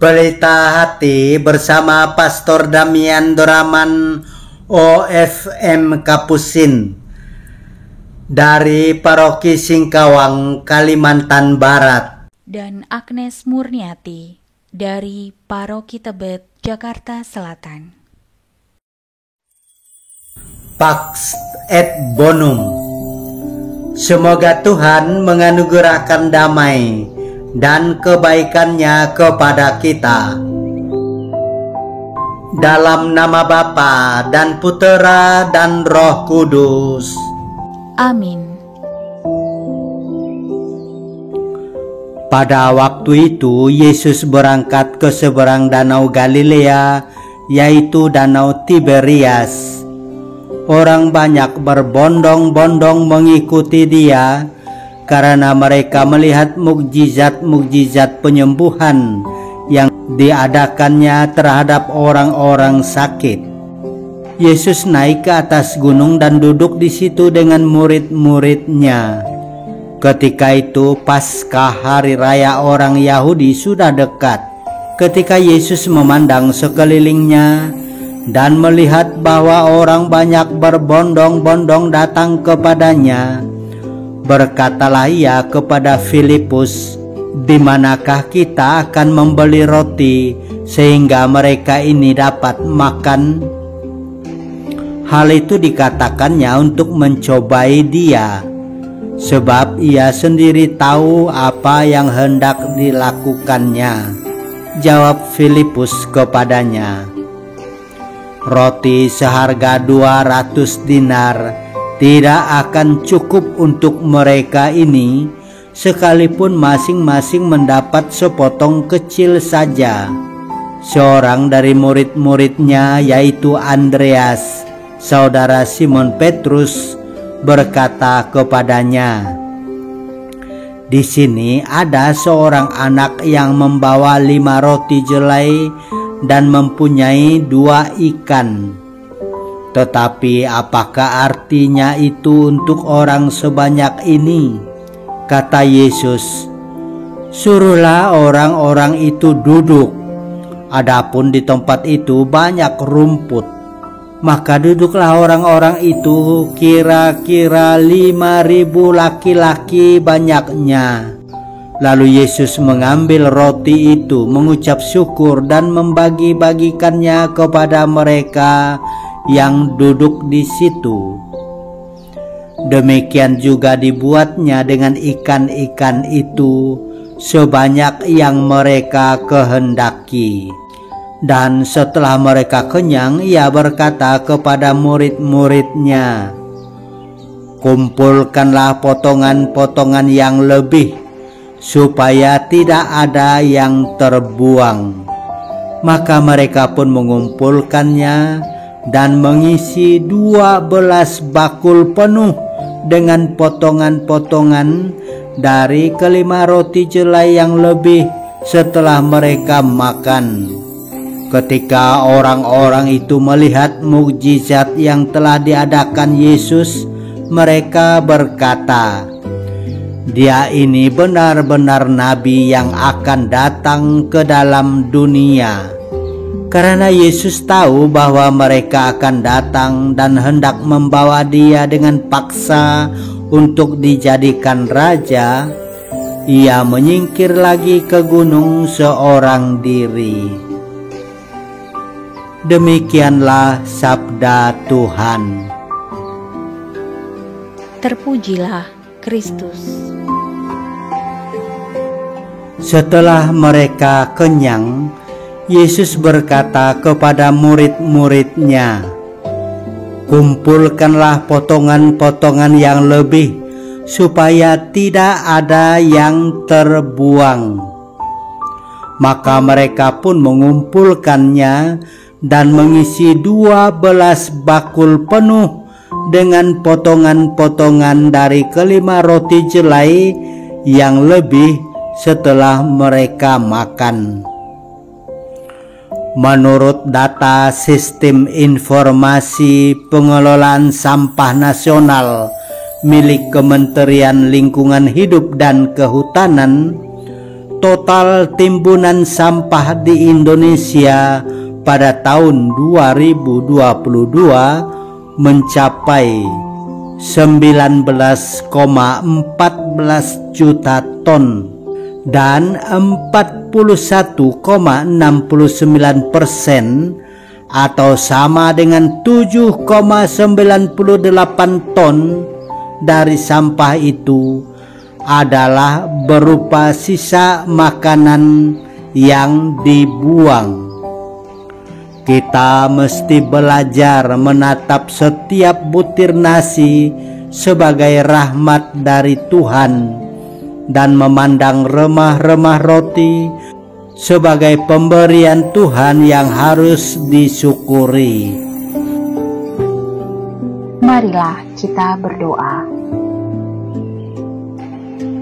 Pelita Hati bersama Pastor Damian Doraman OFM Kapusin dari Paroki Singkawang, Kalimantan Barat, dan Agnes Murniati dari Paroki Tebet, Jakarta Selatan. Pax et Bonum. Semoga Tuhan menganugerahkan damai dan kebaikannya kepada kita. Dalam nama Bapa dan Putera dan Roh Kudus. Amin. Pada waktu itu Yesus berangkat ke seberang danau Galilea, yaitu danau Tiberias. Orang banyak berbondong-bondong mengikuti dia karena mereka melihat mukjizat-mukjizat penyembuhan yang diadakannya terhadap orang-orang sakit. Yesus naik ke atas gunung dan duduk di situ dengan murid-muridnya. Ketika itu Paskah, hari raya orang Yahudi, sudah dekat. Ketika Yesus memandang sekelilingnya dan melihat bahwa orang banyak berbondong-bondong datang kepadanya, berkatalah ia kepada Filipus, "Di manakah kita akan membeli roti sehingga mereka ini dapat makan?" Hal itu dikatakannya untuk mencobai dia, sebab ia sendiri tahu apa yang hendak dilakukannya. Jawab Filipus kepadanya, "Roti seharga 200 dinar tidak akan cukup untuk mereka ini, sekalipun masing-masing mendapat sepotong kecil saja." Seorang dari murid-muridnya, yaitu Andreas, saudara Simon Petrus, berkata kepadanya, "Di sini ada seorang anak yang membawa 5 roti jelai dan mempunyai 2 ikan. Tetapi apakah artinya itu untuk orang sebanyak ini?" Kata Yesus, "Suruhlah orang-orang itu duduk. Adapun di tempat itu banyak rumput." Maka duduklah orang-orang itu, kira-kira 5.000 laki-laki banyaknya. Lalu Yesus mengambil roti itu, mengucap syukur dan membagi-bagikannya kepada mereka yang duduk di situ. Demikian juga dibuatnya dengan ikan-ikan itu, sebanyak yang mereka kehendaki. Dan setelah mereka kenyang, ia berkata kepada murid-muridnya, "Kumpulkanlah potongan-potongan yang lebih, supaya tidak ada yang terbuang." Maka mereka pun mengumpulkannya dan mengisi 12 bakul penuh dengan potongan-potongan dari kelima roti jelai yang lebih setelah mereka makan. Ketika orang-orang itu melihat mukjizat yang telah diadakan Yesus, mereka berkata, "Dia ini benar-benar nabi yang akan datang ke dalam dunia." Karena Yesus tahu bahwa mereka akan datang dan hendak membawa dia dengan paksa untuk dijadikan raja, ia menyingkir lagi ke gunung seorang diri. Demikianlah sabda Tuhan. Terpujilah Kristus. Setelah mereka kenyang, Yesus berkata kepada murid-muridnya, "Kumpulkanlah potongan-potongan yang lebih, supaya tidak ada yang terbuang." Maka mereka pun mengumpulkannya dan mengisi 12 bakul penuh dengan potongan-potongan dari kelima roti jelai yang lebih setelah mereka makan. Menurut data Sistem Informasi Pengelolaan Sampah Nasional milik Kementerian Lingkungan Hidup dan Kehutanan, total timbunan sampah di Indonesia pada tahun 2022 mencapai 19,14 juta ton dan 41,69% atau sama dengan 7,98 ton dari sampah itu adalah berupa sisa makanan yang dibuang. Kita mesti belajar menatap setiap butir nasi sebagai rahmat dari Tuhan dan memandang remah-remah roti sebagai pemberian Tuhan yang harus disyukuri. Marilah kita berdoa.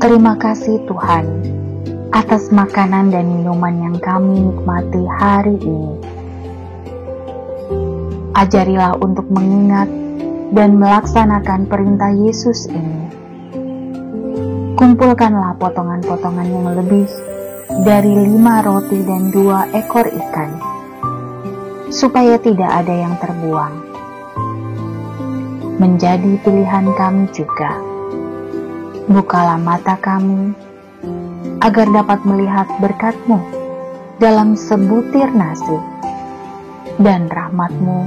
Terima kasih Tuhan atas makanan dan minuman yang kami nikmati hari ini. Ajarilah untuk mengingat dan melaksanakan perintah Yesus ini. Kumpulkanlah potongan-potongan yang lebih dari 5 roti dan 2 ekor ikan, supaya tidak ada yang terbuang. Menjadi pilihan kami juga. Bukalah mata kami, agar dapat melihat berkat-Mu dalam sebutir nasi, dan rahmat-Mu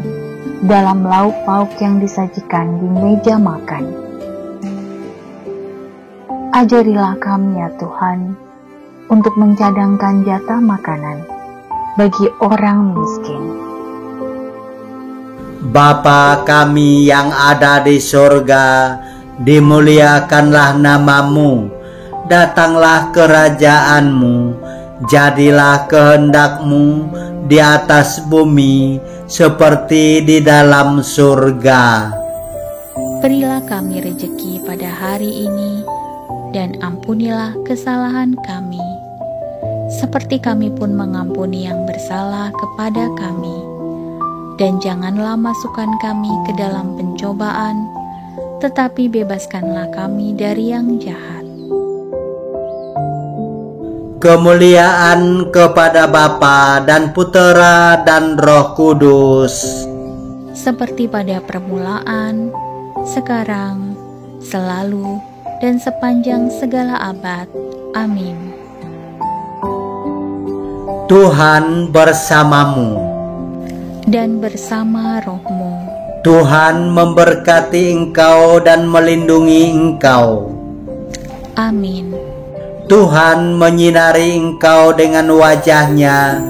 dalam lauk pauk yang disajikan di meja makan. Ajarilah kami ya Tuhan, untuk mencadangkan jatah makanan bagi orang miskin. Bapa kami yang ada di surga, dimuliakanlah nama-Mu, datanglah kerajaan-Mu, jadilah kehendak-Mu di atas bumi seperti di dalam surga. Berilah kami rejeki pada hari ini, dan ampunilah kesalahan kami, seperti kami pun mengampuni yang bersalah kepada kami. Dan janganlah masukkan kami ke dalam pencobaan, tetapi bebaskanlah kami dari yang jahat. Kemuliaan kepada Bapa dan Putera dan Roh Kudus, seperti pada permulaan, sekarang, selalu, dan sepanjang segala abad. Amin. Tuhan bersamamu, dan bersama rohmu. Tuhan memberkati engkau dan melindungi engkau. Amin. Tuhan menyinari engkau dengan wajah-Nya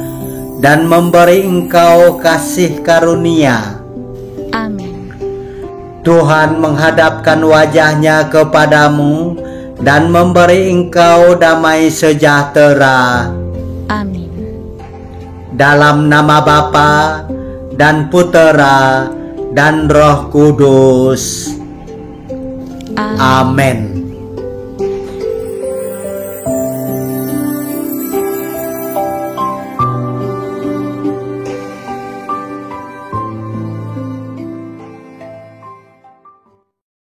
dan memberi engkau kasih karunia. Amin. Tuhan menghadapkan wajah-Nya kepadamu dan memberi engkau damai sejahtera. Amin. Dalam nama Bapa dan Putera dan Roh Kudus. Amin.